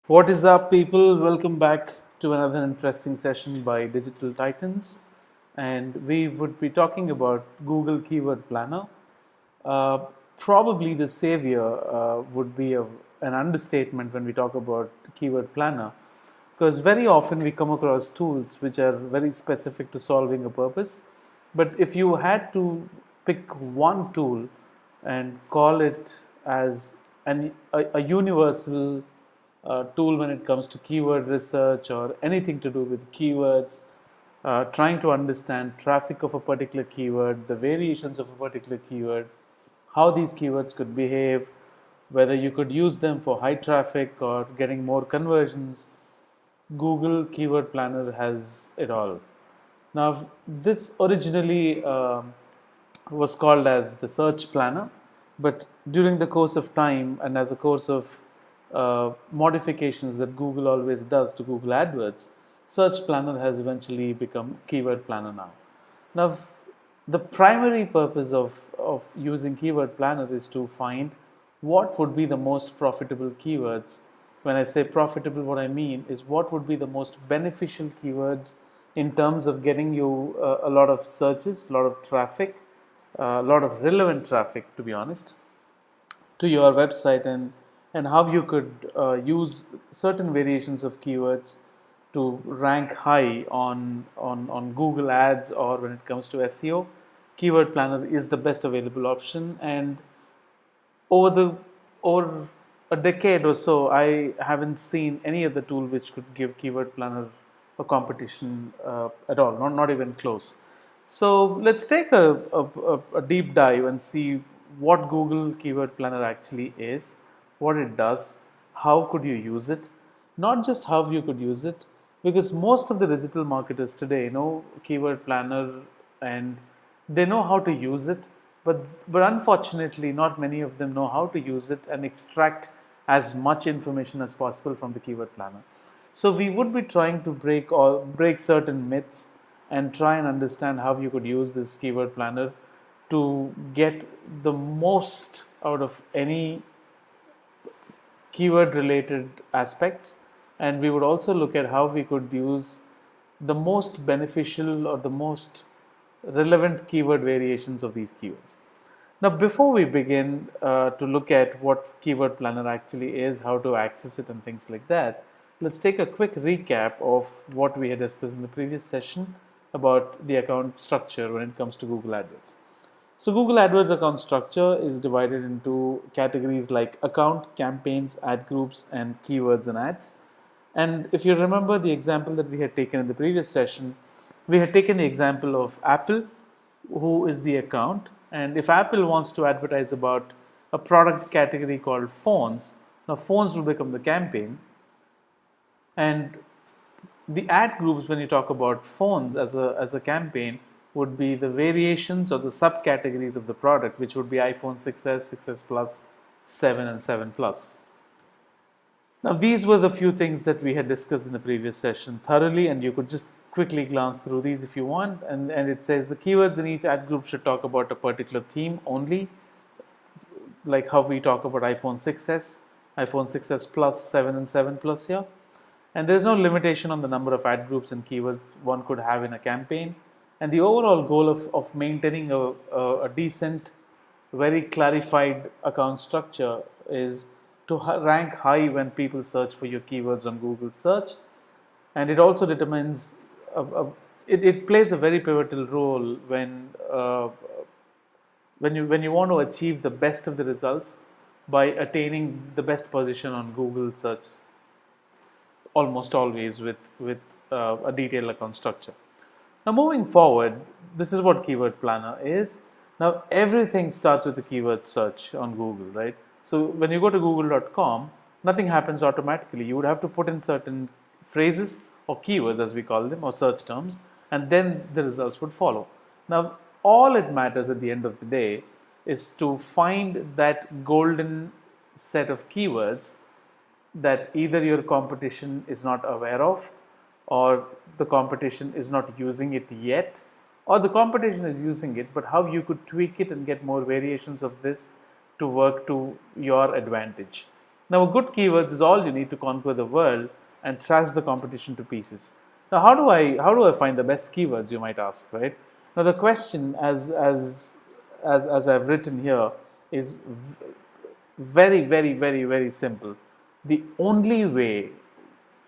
What is up, people? Welcome back to another interesting session by Digital Titans. And we would be talking about Google Keyword Planner. Uh, Probably the savior would be an understatement when we talk about Keyword Planner, because very often we come across tools which are very specific to solving a purpose. But if you had to pick one tool and call it as a universal tool when it comes to keyword research or anything to do with keywords, trying to understand traffic of a particular keyword, the variations of a particular keyword, how these keywords could behave, whether you could use them for high traffic or getting more conversions. Google Keyword Planner has it all. Now, this originally was called as the Search Planner, but during the course of time and as a course of modifications that Google always does to Google AdWords, Search Planner has eventually become Keyword Planner now. Now, the primary purpose of using Keyword Planner is to find what would be the most profitable keywords. When I say profitable, what I mean is what would be the most beneficial keywords in terms of getting you a lot of searches, a lot of traffic, a lot of relevant traffic, to be honest, to your website, and how you could use certain variations of keywords to rank high on Google Ads, or when it comes to SEO. Keyword Planner is the best available option, and over the over a decade or so, I haven't seen any other tool which could give Keyword Planner a competition at all, not even close. So let's take a deep dive and see what Google Keyword Planner actually is, what it does, how could you use it, not just how you could use it, because most of the digital marketers today know Keyword Planner and they know how to use it, but unfortunately, not many of them know how to use it and extract as much information as possible from the Keyword Planner. So we would be trying to break certain myths and try and understand how you could use this Keyword Planner to get the most out of any keyword related aspects, and we would also look at how we could use the most beneficial or the most relevant keyword variations of these keywords. Now, before we begin to look at what Keyword Planner actually is, how to access it, and things like that, let's take a quick recap of what we had discussed in the previous session about the account structure when it comes to Google AdWords. So Google AdWords account structure is divided into categories like account, campaigns, ad groups, and keywords and ads. And if you remember the example that we had taken in the previous session, we had taken the example of Apple, who is the account. And if Apple wants to advertise about a product category called phones, now phones will become the campaign. And the ad groups, when you talk about phones as a campaign, would be the variations or the subcategories of the product, which would be iPhone 6s, 6s Plus, 7 and 7 Plus. Now, these were the few things that we had discussed in the previous session thoroughly, and you could just quickly glance through these if you want. And it says the keywords in each ad group should talk about a particular theme only, like how we talk about iPhone 6s, iPhone 6s Plus, 7 and 7 Plus here. And there's no limitation on the number of ad groups and keywords one could have in a campaign. And the overall goal of maintaining a decent, very clarified account structure is to rank high when people search for your keywords on Google search. And it also determines, it plays a very pivotal role when you want to achieve the best of the results by attaining the best position on Google search, almost always with a detailed account structure. Now, moving forward, this is what Keyword Planner is. Now, everything starts with the keyword search on Google, right? So when you go to google.com, nothing happens automatically. You would have to put in certain phrases or keywords, as we call them, or search terms, and then the results would follow. Now, all it matters at the end of the day is to find that golden set of keywords that either your competition is not aware of, or the competition is not using it yet, or the competition is using it, but how you could tweak it and get more variations of this to work to your advantage. Now, a good keywords is all you need to conquer the world and trash the competition to pieces. Now, how do I find the best keywords? You might ask, right? Now, the question, as I've written here, is very, very, very, very simple. The only way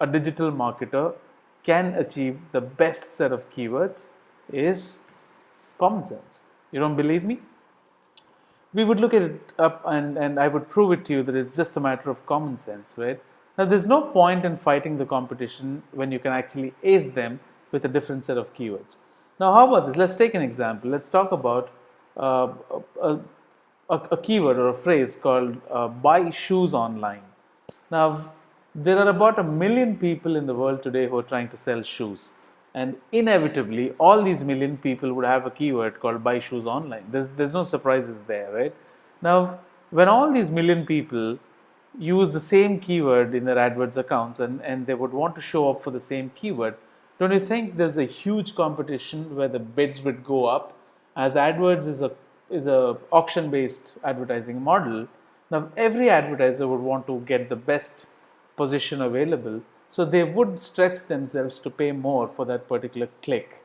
a digital marketer can achieve the best set of keywords is common sense. You don't believe me? We would look at it up and I would prove it to you that it's just a matter of common sense, right? Now, there's no point in fighting the competition when you can actually ace them with a different set of keywords. Now, how about this? Let's take an example. Let's talk about uh, a, a keyword or a phrase called buy shoes online. Now, there are about 1 million people in the world today who are trying to sell shoes. And inevitably, all these million people would have a keyword called buy shoes online. There's no surprises there, right? Now, when all these million people use the same keyword in their AdWords accounts and they would want to show up for the same keyword, don't you think there's a huge competition where the bids would go up as AdWords is a auction based advertising model? Now every advertiser would want to get the best position available, so they would stretch themselves to pay more for that particular click,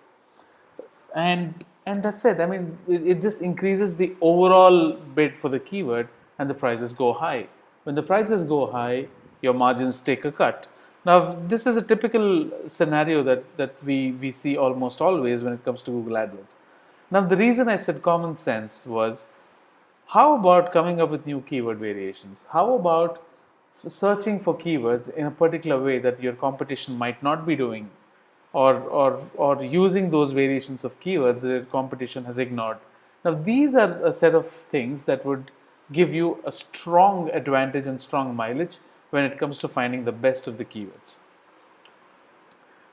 and that's it. I mean, it just increases the overall bid for the keyword and the prices go high. When the prices go high, your margins take a cut. Now, this is a typical scenario that we see almost always when it comes to Google AdWords. Now, the reason I said common sense was, how about coming up with new keyword variations? How about searching for keywords in a particular way that your competition might not be doing, or using those variations of keywords that your competition has ignored? Now, these are a set of things that would give you a strong advantage and strong mileage when it comes to finding the best of the keywords.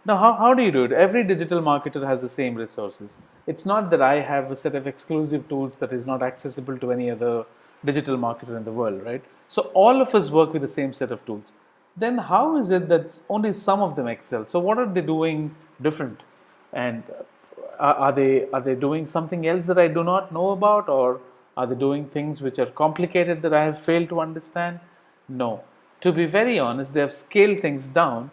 Now, how do you do it? Every digital marketer has the same resources. It's not that I have a set of exclusive tools that is not accessible to any other digital marketer in the world, right? So all of us work with the same set of tools. Then how is it that only some of them excel? So what are they doing different? And are they doing something else that I do not know about, or are they doing things which are complicated that I have failed to understand? No. To be very honest, they have scaled things down,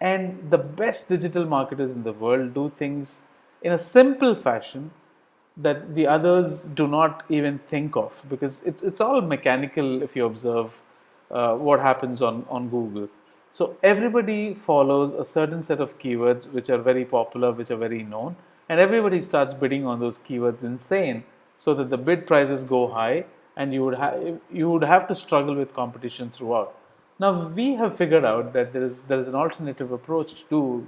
and the best digital marketers in the world do things in a simple fashion that the others do not even think of, because it's all mechanical if you observe what happens on Google. So everybody follows a certain set of keywords which are very popular, which are very known, and everybody starts bidding on those keywords insane, so that the bid prices go high, and you would have to struggle with competition throughout. Now we have figured out that there is an alternative approach to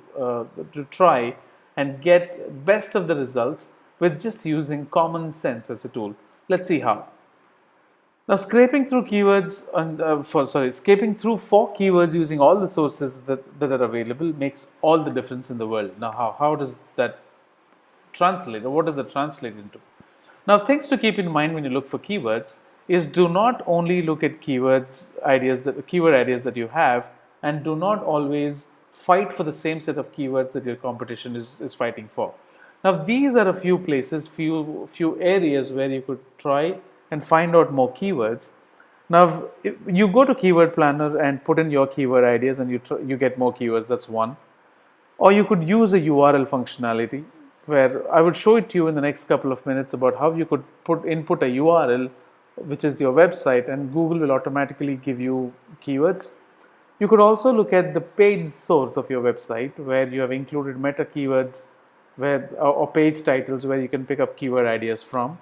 try and get best of the results with just using common sense as a tool. Let's see how. Now, scraping through keywords scraping through for keywords using all the sources that are available makes all the difference in the world. Now, how does that translate, or what does that translate into? Now, things to keep in mind when you look for keywords is, do not only look at keyword ideas that you have, and do not always fight for the same set of keywords that your competition is fighting for. Now, these are a few places, few areas where you could try and find out more keywords. Now, if you go to Keyword Planner and put in your keyword ideas, and you get more keywords. That's one. Or you could use a URL functionality, where I would show it to you in the next couple of minutes about how you could input a URL, which is your website, and Google will automatically give you keywords. You could also look at the page source of your website, where you have included meta keywords or page titles where you can pick up keyword ideas from.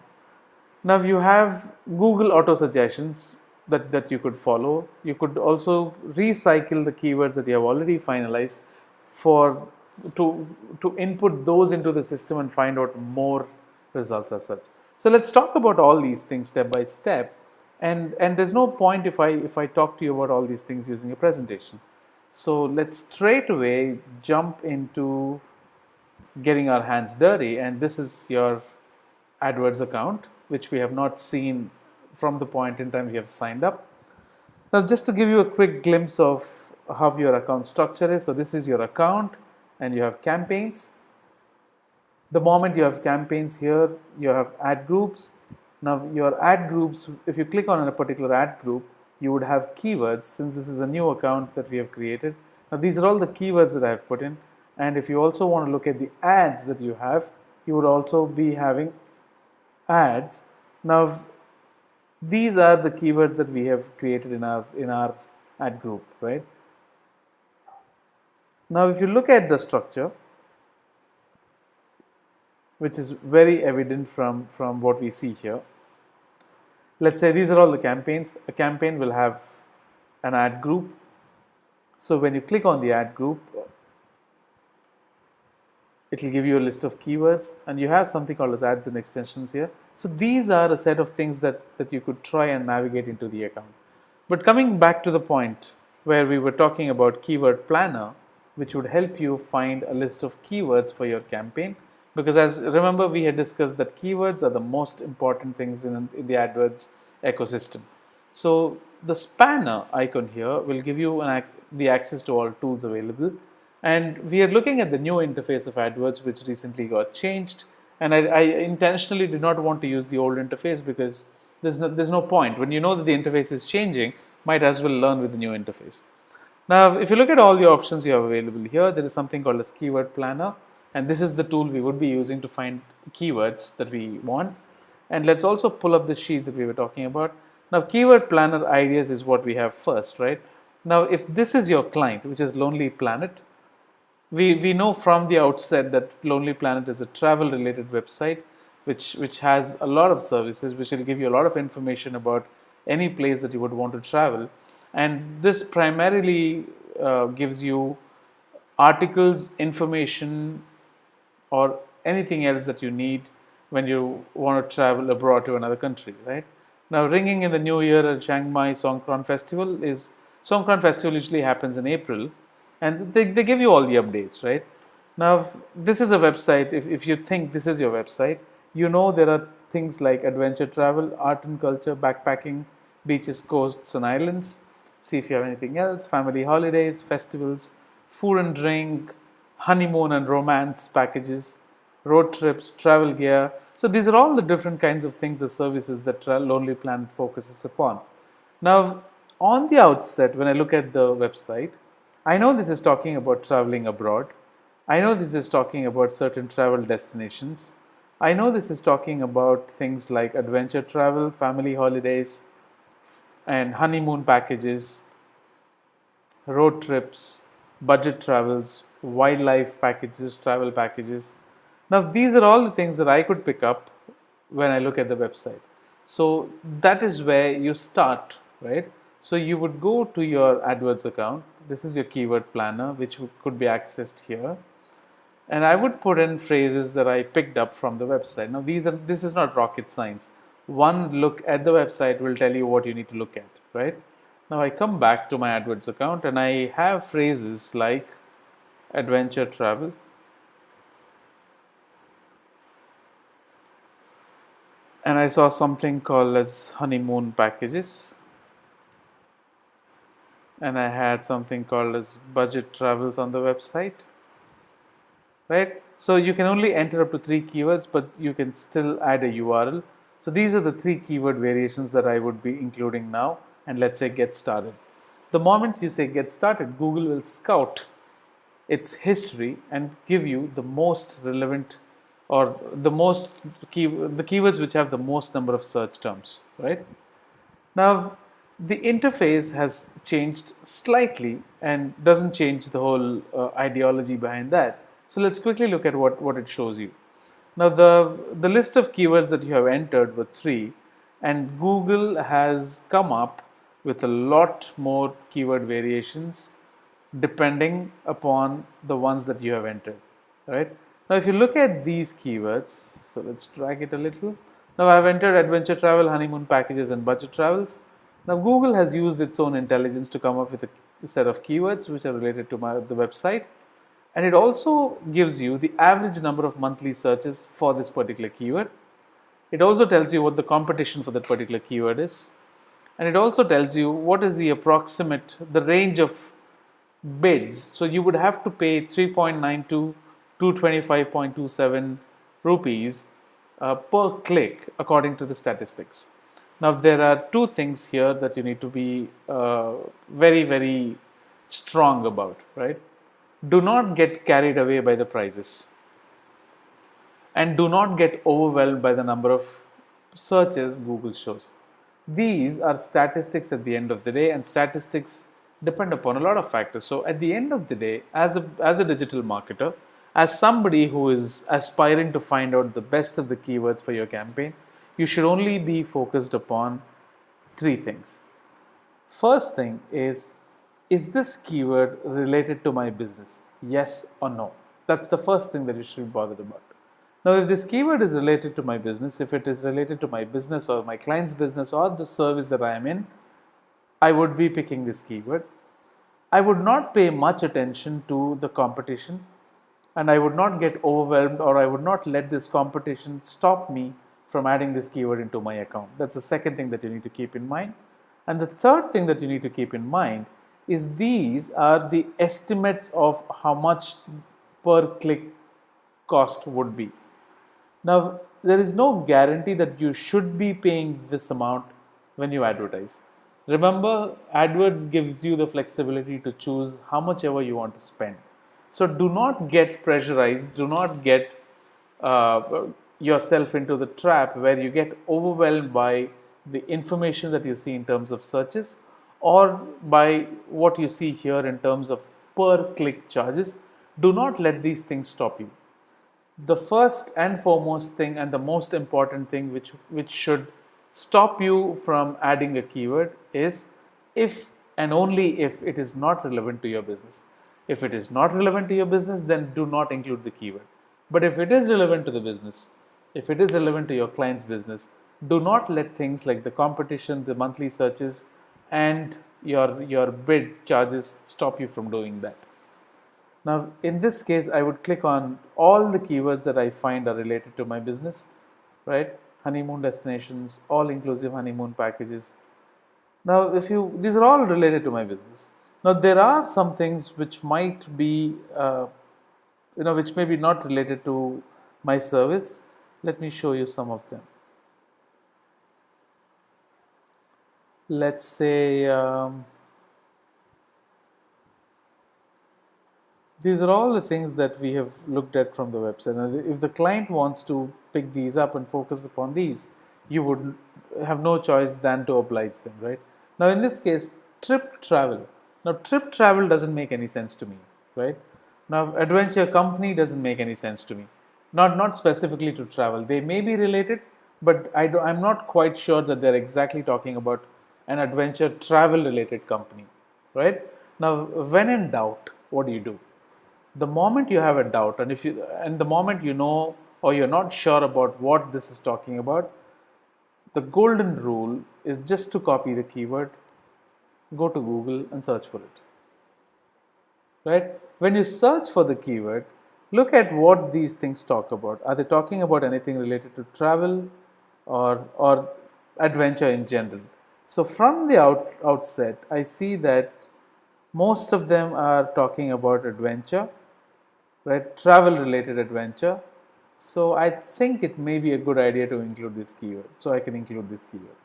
Now you have Google auto suggestions that you could follow. You could also recycle the keywords that you have already finalized for to input those into the system and find out more results as such. So let's talk about all these things step by step. And there's no point if I talk to you about all these things using a presentation. So let's straight away jump into getting our hands dirty. And this is your AdWords account, which we have not seen from the point in time we have signed up. Now, just to give you a quick glimpse of how your account structure is. So this is your account, and you have campaigns. The moment you have campaigns here, you have ad groups. Now your ad groups, if you click on a particular ad group, you would have keywords. Since this is a new account that we have created, now these are all the keywords that I have put in. And if you also want to look at the ads that you have, you would also be having ads. Now these are the keywords that we have created in our ad group, right? Now if you look at the structure, which is very evident from what we see here, let's say these are all the campaigns. A campaign will have an ad group. So when you click on the ad group, it will give you a list of keywords, and you have something called as ads and extensions here. So these are a set of things that you could try and navigate into the account. But coming back to the point where we were talking about keyword planner, which would help you find a list of keywords for your campaign, because as remember we had discussed that keywords are the most important things in the AdWords ecosystem. So the spanner icon here will give you the access to all tools available. And we are looking at the new interface of AdWords, which recently got changed. And I intentionally did not want to use the old interface because there's no point. When you know that the interface is changing, might as well learn with the new interface. Now, if you look at all the options you have available here, there is something called as Keyword Planner. And this is the tool we would be using to find keywords that we want. And let's also pull up the sheet that we were talking about. Now, Keyword Planner ideas is what we have first, right? Now, if this is your client, which is Lonely Planet, we know from the outset that Lonely Planet is a travel related website which has a lot of services, which will give you a lot of information about any place that you would want to travel. And this primarily gives you articles, information, or anything else that you need when you want to travel abroad to another country, right? Now, ringing in the new year at Chiang Mai Songkran Festival usually happens in April, and they give you all the updates, right? Now, this is a website. If you think this is your website, you know there are things like adventure travel, art and culture, backpacking, beaches, coasts, and islands. See if you have anything else, family holidays, festivals, food and drink, honeymoon and romance packages, road trips, travel gear. So these are all the different kinds of things or services that Lonely Planet focuses upon. Now, on the outset, when I look at the website, I know this is talking about traveling abroad. I know this is talking about certain travel destinations. I know this is talking about things like adventure travel, family holidays, and honeymoon packages, road trips, budget travels, wildlife packages, travel packages. Now, these are all the things that I could pick up when I look at the website. So that is where you start, right? So you would go to your AdWords account. This is your keyword planner, which could be accessed here. And I would put in phrases that I picked up from the website. Now, this is not rocket science. One look at the website will tell you what you need to look at, right? Now, I come back to my AdWords account and I have phrases like adventure travel, and I saw something called as honeymoon packages, and I had something called as budget travels on the website, right? So you can only enter up to 3 keywords, but you can still add a URL. So these are the 3 keyword variations that I would be including now, and let's say get started. The moment you say get started, Google will scout its history and give you the most relevant or the keywords which have the most number of search terms, right? Now, the interface has changed slightly and doesn't change the whole ideology behind that. So let's quickly look at what it shows you. Now, the list of keywords that you have entered were 3, and Google has come up with a lot more keyword variations depending upon the ones that you have entered, right? Now, if you look at these keywords, so let's drag it a little. Now, I've entered adventure travel, honeymoon packages, and budget travels. Now, Google has used its own intelligence to come up with a set of keywords which are related to the website. And it also gives you the average number of monthly searches for this particular keyword. It also tells you what the competition for that particular keyword is. And it also tells you what is the range of bids. So you would have to pay 3.92 to 25.27 rupees per click according to the statistics. Now, there are two things here that you need to be very, very strong about, right? Do not get carried away by the prices, and do not get overwhelmed by the number of searches Google shows. These are statistics at the end of the day, and statistics depend upon a lot of factors. So, at the end of the day, as a digital marketer, as somebody who is aspiring to find out the best of the keywords for your campaign, you should only be focused upon three things. First thing is this keyword related to my business? Yes or no? That's the first thing that you should be bothered about. Now, if this keyword is related to my business, if it is related to my business or my client's business or the service that I am in, I would be picking this keyword. I would not pay much attention to the competition, and I would not get overwhelmed, or I would not let this competition stop me from adding this keyword into my account. That's the second thing that you need to keep in mind. And the third thing that you need to keep in mind is these are the estimates of how much per click cost would be. Now, there is no guarantee that you should be paying this amount when you advertise. Remember, AdWords gives you the flexibility to choose how much ever you want to spend. So do not get pressurized, do not get yourself into the trap where you get overwhelmed by the information that you see in terms of searches, or by what you see here in terms of per click charges. Do not let these things stop you. The first and foremost thing, and the most important thing which should stop you from adding a keyword, is if and only if it is not relevant to your business. If it is not relevant to your business, then do not include the keyword. But if it is relevant to the business, if it is relevant to your client's business, do not let things like the competition, the monthly searches, and your bid charges stop you from doing that. Now, in this case, I would click on all the keywords that I find are related to my business, right? Honeymoon destinations, all-inclusive honeymoon packages. Now, these are all related to my business. Now, there are some things which might be, which may be not related to my service. Let me show you some of them. Let's say, these are all the things that we have looked at from the website. And if the client wants to pick these up and focus upon these, you would have no choice than to oblige them, right? Now, in this case, trip travel. Now, trip travel doesn't make any sense to me, right? Now, adventure company doesn't make any sense to me. Not specifically to travel. They may be related, but I'm not quite sure that they're exactly talking about an adventure travel related company, right? Now, when in doubt, what do? The moment you have a doubt, and the moment you know or you're not sure about what this is talking about, the golden rule is just to copy the keyword, go to Google and search for it. Right? When you search for the keyword, look at what these things talk about. Are they talking about anything related to travel or adventure in general? So from the outset, I see that most of them are talking about adventure, right? Travel related adventure. So I think it may be a good idea to include this keyword. So I can include this keyword,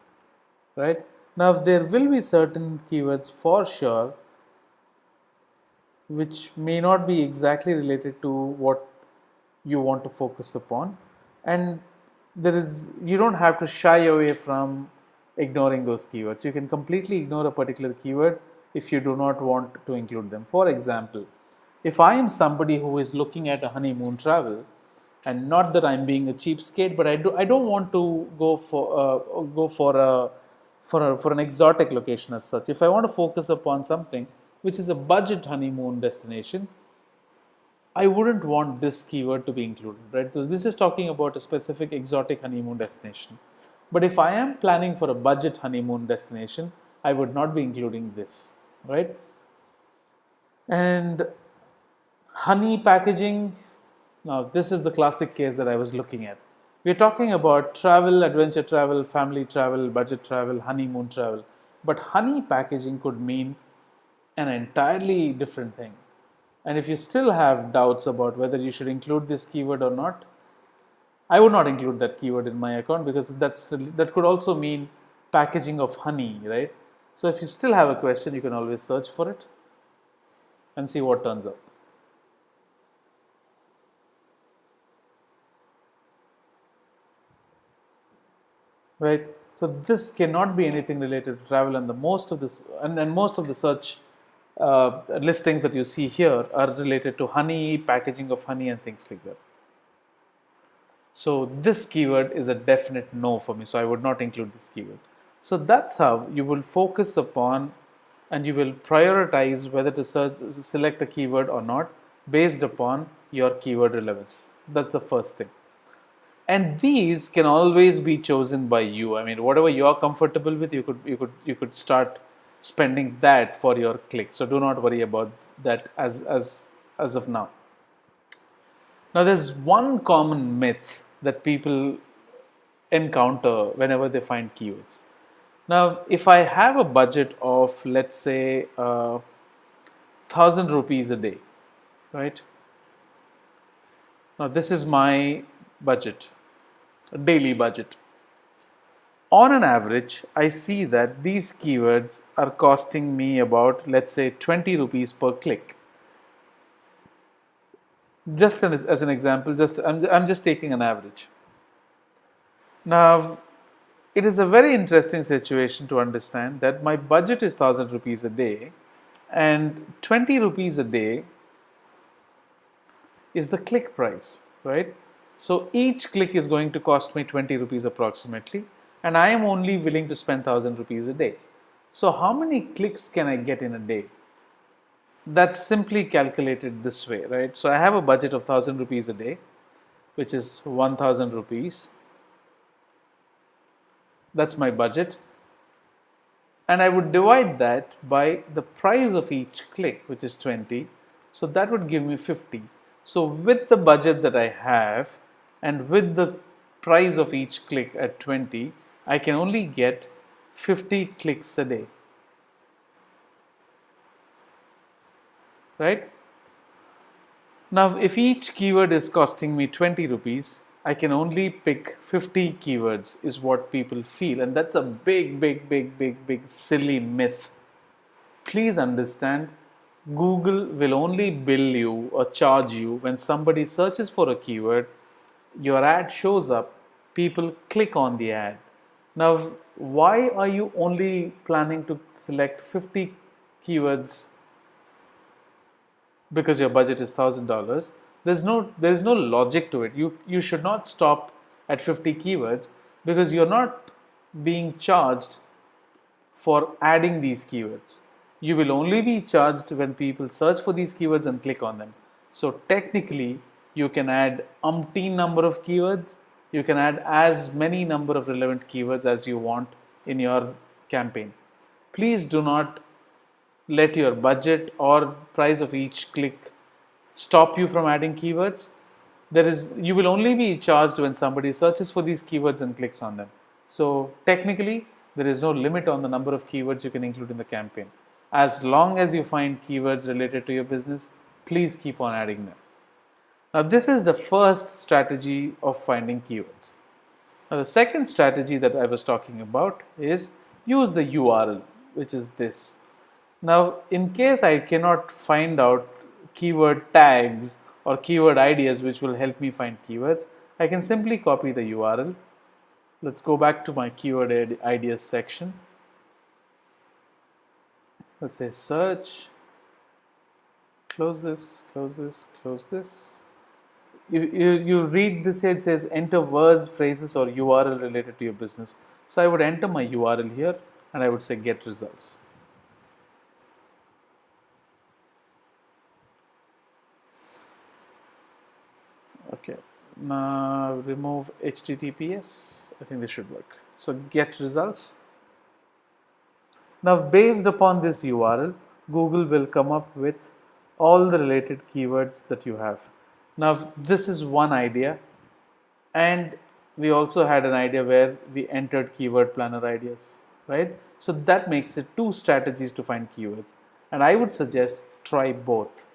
right? Now there will be certain keywords for sure which may not be exactly related to what you want to focus upon, and you don't have to shy away from ignoring those keywords. You can completely ignore a particular keyword if you do not want to include them. For example, if I am somebody who is looking at a honeymoon travel, and not that I'm being a cheapskate, but I don't want to go for an exotic location as such. If I want to focus upon something which is a budget honeymoon destination, I wouldn't want this keyword to be included, right? So this is talking about a specific exotic honeymoon destination. But if I am planning for a budget honeymoon destination, I would not be including this, right? And honey packaging, now this is the classic case that I was looking at. We're talking about travel, adventure travel, family travel, budget travel, honeymoon travel. But honey packaging could mean an entirely different thing. And if you still have doubts about whether you should include this keyword or not, I would not include that keyword in my account, because that could also mean packaging of honey, right? So if you still have a question, you can always search for it and see what turns up. Right? So this cannot be anything related to travel, and the most of this and most of the search listings that you see here are related to honey, packaging of honey, and things like that. So this keyword is a definite no for me. So I would not include this keyword. So that's how you will focus upon and you will prioritize whether to select a keyword or not based upon your keyword relevance. That's the first thing. And these can always be chosen by you. I mean, whatever you are comfortable with, you could start spending that for your click. So do not worry about that as of now. Now, there's one common myth that people encounter whenever they find keywords. Now, if I have a budget of, let's say, 1,000 rupees a day, right? Now, this is my budget, a daily budget. On an average, I see that these keywords are costing me about, let's say, 20 rupees per click. Just as an example, I'm just taking an average. Now, it is a very interesting situation to understand that my budget is 1,000 rupees a day, and 20 rupees a day is the click price, right? So each click is going to cost me 20 rupees approximately, and I am only willing to spend 1,000 rupees a day. So how many clicks can I get in a day? That's simply calculated this way, right? So I have a budget of 1,000 rupees a day, which is 1,000 rupees. That's my budget. And I would divide that by the price of each click, which is 20. So that would give me 50. So with the budget that I have and with the price of each click at 20, I can only get 50 clicks a day. Right? Now, if each keyword is costing me 20 rupees, I can only pick 50 keywords, is what people feel. And that's a big, silly myth. Please understand, Google will only bill you or charge you when somebody searches for a keyword, your ad shows up, people click on the ad. Now, why are you only planning to select 50 keywords because your budget is $1,000? There's no logic to it. You should not stop at 50 keywords because you're not being charged for adding these keywords. You will only be charged when people search for these keywords and click on them. So technically, you can add umpteen number of keywords. You can add as many number of relevant keywords as you want in your campaign. Please do not let your budget or price of each click stop you from adding keywords. You will only be charged when somebody searches for these keywords and clicks on them. So technically, there is no limit on the number of keywords you can include in the campaign. As long as you find keywords related to your business, please keep on adding them. Now, this is the first strategy of finding keywords. Now, the second strategy that I was talking about is use the URL, which is this. Now, in case I cannot find out keyword tags or keyword ideas which will help me find keywords, I can simply copy the URL. Let's go back to my keyword ideas section. Let's say search, close this. You read this here, it says enter words, phrases or URL related to your business. So I would enter my URL here and I would say get results. Okay, now remove HTTPS. I think this should work. So get results. Now, based upon this URL, Google will come up with all the related keywords that you have. Now, this is one idea, and we also had an idea where we entered keyword planner ideas, right? So that makes it two strategies to find keywords, and I would suggest try both,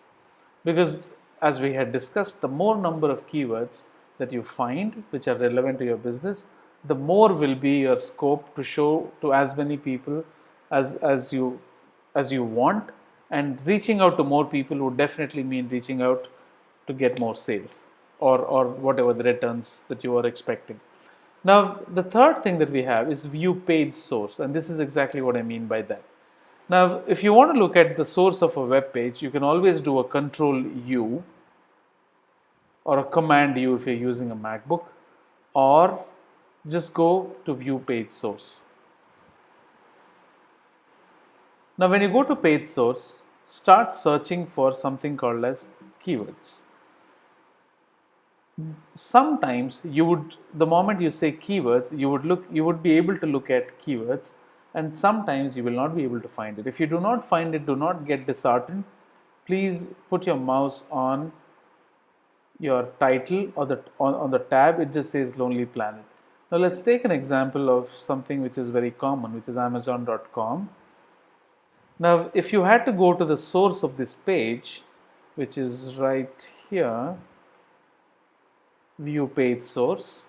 because as we had discussed, the more number of keywords that you find which are relevant to your business, the more will be your scope to show to as many people as you want, and reaching out to more people would definitely mean reaching out to get more sales, or whatever the returns that you are expecting. Now, the third thing that we have is view page source, and this is exactly what I mean by that. Now, if you want to look at the source of a web page, you can always do a Control U or a Command U if you're using a MacBook, or just go to view page source. Now, when you go to page source, start searching for something called as keywords. Sometimes the moment you say keywords, you would be able to look at keywords, and sometimes you will not be able to find it. If you do not find it, do not get disheartened. Please put your mouse on your title or on the tab. It just says Lonely Planet. Now let's take an example of something which is very common, which is Amazon.com. Now, if you had to go to the source of this page, which is right here, view page source,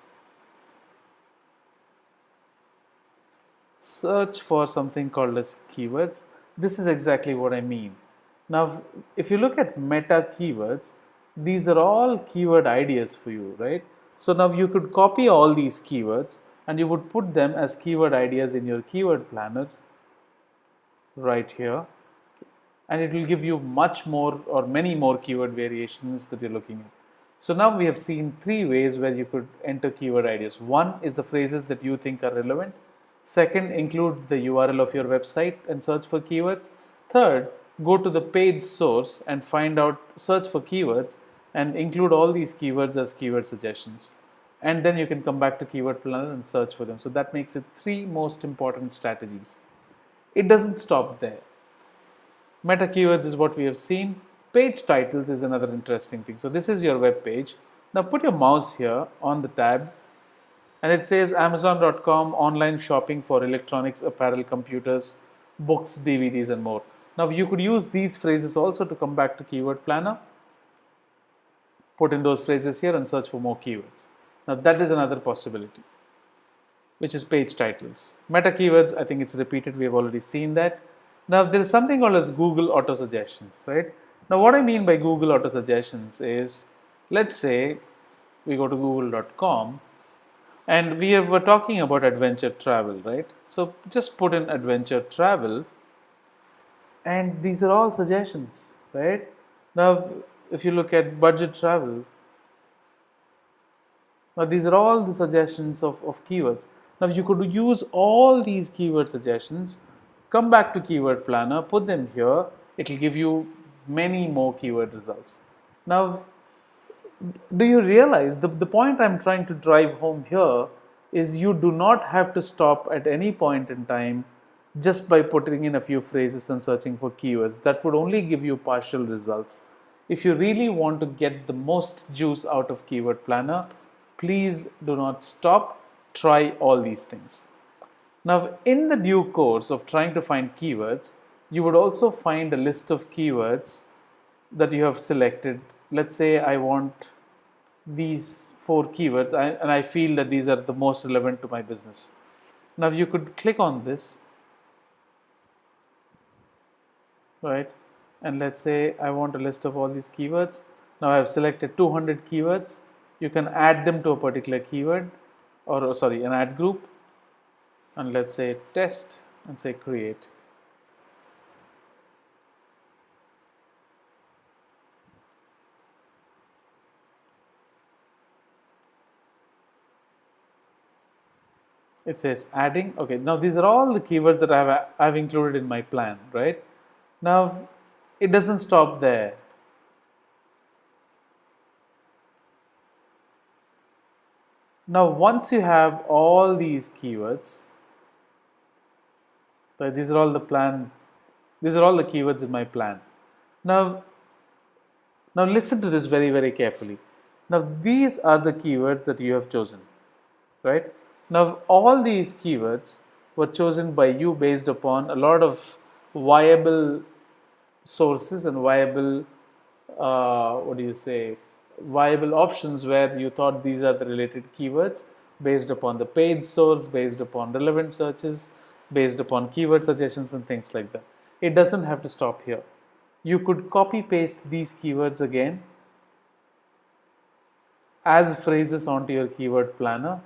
search for something called as keywords. This is exactly what I mean. Now, if you look at meta keywords, these are all keyword ideas for you, right? So now you could copy all these keywords and you would put them as keyword ideas in your keyword planner right here, and it will give you much more or many more keyword variations that you're looking at. So now we have seen three ways where you could enter keyword ideas. One is the phrases that you think are relevant. Second, include the URL of your website and search for keywords. Third, go to the page source and search for keywords and include all these keywords as keyword suggestions. And then you can come back to keyword planner and search for them. So that makes it three most important strategies. It doesn't stop there. Meta keywords is what we have seen. Page titles is another interesting thing. So this is your web page. Now put your mouse here on the tab, and it says Amazon.com online shopping for electronics, apparel, computers, books, DVDs, and more. Now you could use these phrases also to come back to keyword planner. Put in those phrases here and search for more keywords. Now that is another possibility, which is page titles. Meta keywords, I think it's repeated. We have already seen that. Now there is something called as Google auto suggestions, right? Now what I mean by Google auto suggestions is, let's say we go to google.com and we were talking about adventure travel, right? So just put in adventure travel, and these are all suggestions, right? Now if you look at budget travel, now these are all the suggestions of keywords. Now you could use all these keyword suggestions, come back to keyword planner, put them here, it will give you many more keyword results. Now, do you realize the point I'm trying to drive home here is you do not have to stop at any point in time just by putting in a few phrases and searching for keywords. That would only give you partial results. If you really want to get the most juice out of keyword planner, please do not stop. Try all these things. Now, in the due course of trying to find keywords, you would also find a list of keywords that you have selected. Let's say I want these 4 keywords and I feel that these are the most relevant to my business. Now, you could click on this, right? And let's say I want a list of all these keywords. Now I have selected 200 keywords. You can add them to a particular keyword, or sorry, an ad group, and let's say test and say create. It says adding. Okay, now these are all the keywords that I've included in my plan, right? Now it doesn't stop there. Now once you have all these keywords, so these are all the keywords in my plan. Now listen to this very, very carefully. Now these are the keywords that you have chosen, right? Now all these keywords were chosen by you based upon a lot of viable sources and viable viable options where you thought these are the related keywords, based upon the page source, based upon relevant searches, based upon keyword suggestions and things like that. It doesn't have to stop here. You could copy paste these keywords again as phrases onto your keyword planner.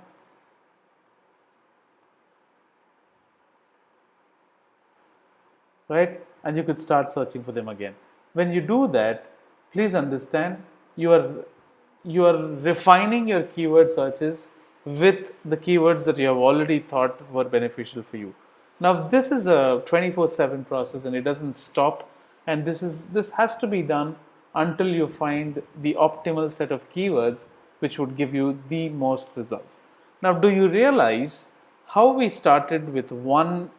Right? And you could start searching for them again. When you do that, please understand you are refining your keyword searches with the keywords that you have already thought were beneficial for you. Now, this is a 24/7 process and it doesn't stop. And this has to be done until you find the optimal set of keywords which would give you the most results. Now, do you realize how we started with one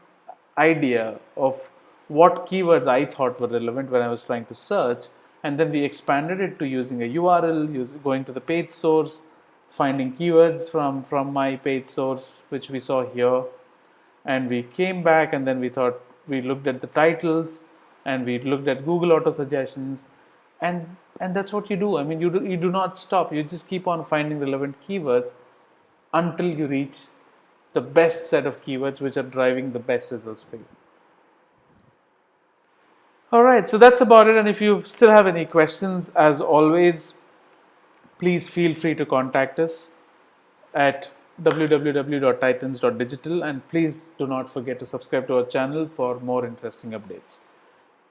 idea of what keywords I thought were relevant when I was trying to search, and then we expanded it to using a URL, going to the page source, finding keywords from my page source, which we saw here, and we came back and then we looked at the titles and we looked at Google auto suggestions, and that's what you do. I mean, you do not stop. You just keep on finding relevant keywords until you reach the best set of keywords which are driving the best results for you. All right, so that's about it. And if you still have any questions, as always, please feel free to contact us at www.titans.digital, and please do not forget to subscribe to our channel for more interesting updates.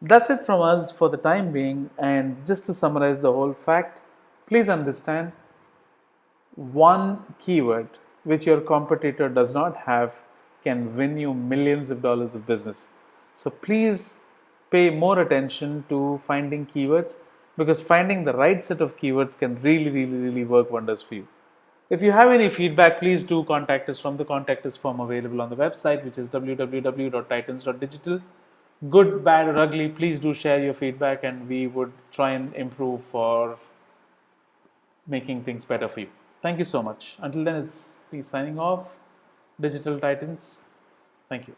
That's it from us for the time being, and just to summarize the whole fact, please understand one keyword which your competitor does not have can win you millions of dollars of business. So please pay more attention to finding keywords, because finding the right set of keywords can really work wonders for you. If you have any feedback, please do contact us from the contact us form available on the website, which is www.titans.digital. Good, bad, or ugly, please do share your feedback and we would try and improve for making things better for you. Thank you so much. Until then, it's me signing off. Digital Titans. Thank you.